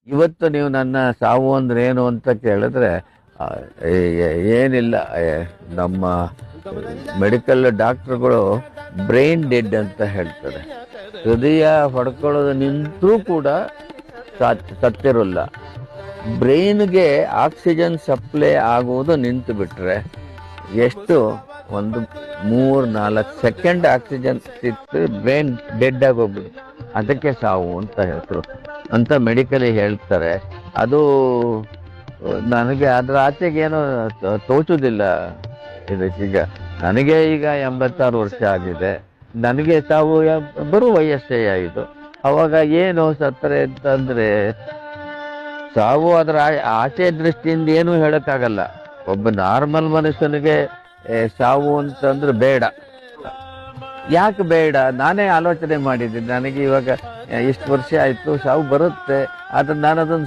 ಇವತ್ತು ನೀವು ನನ್ನ ಸಾವು ಅಂದ್ರೆ ಏನು ಅಂತ ಕೇಳಿದ್ರೆ ಆ, ಏನಿಲ್ಲ, ನಮ್ಮ ಮೆಡಿಕಲ್ ಡಾಕ್ಟರ್ಗಳು ಬ್ರೈನ್ ಡೆಡ್ ಅಂತ ಹೇಳ್ತಾರೆ. ಹೃದಯ ಹೊಡ್ಕೊಳ್ಳೋದು ನಿಂತರೂ ಕೂಡ ಸತ್ತಿರಲ್ಲ. ಬ್ರೈನ್ಗೆ ಆಕ್ಸಿಜನ್ ಸಪ್ಲೈ ಆಗುವುದು ನಿಂತು ಬಿಟ್ರೆ ಎಷ್ಟು ಒಂದು 3-4 ಸೆಕೆಂಡ್ ಆಕ್ಸಿಜನ್ ಸಿಕ್ತು ಬ್ರೈನ್ ಡೆಡ್ ಆಗೋಗ್ಬಿಡು. ಅದಕ್ಕೆ ಸಾವು ಅಂತ ಹೇಳ್ತಾರೆ ಅಂತ ಮೆಡಿಕಲಿ ಹೇಳ್ತಾರೆ. ಅದು ನನಗೆ ಅದರ ಆಚೆಗೆ ಏನೋ ತೋಚುದಿಲ್ಲ. ಈಗ ನನಗೆ ಈಗ 86 ವರ್ಷ ಆಗಿದೆ. ನನಗೆ ತಾವು ಬರುವ ವಯಸ್ಸೇ ಆಯಿತು. ಅವಾಗ ಏನು ಸತ್ತರೆ ಅಂತಂದ್ರೆ ಸಾವು ಅದರ ಆಚೆ ದೃಷ್ಟಿಯಿಂದ ಏನೂ ಹೇಳಕ್ಕಾಗಲ್ಲ. ಒಬ್ಬ ನಾರ್ಮಲ್ ಮನುಷ್ಯನಿಗೆ ಸಾವು ಅಂತಂದ್ರೆ ಬೇಡ. ಯಾಕೆ ಬೇಡ? ನಾನೇ ಆಲೋಚನೆ ಮಾಡಿದ್ದೀನಿ. ನನಗೆ ಇವಾಗ ಇಷ್ಟು ವರ್ಷ ಆಯ್ತು, ಸಾವು ಬರುತ್ತೆ, ಆದ್ರೆ ನಾನು ಅದನ್ನು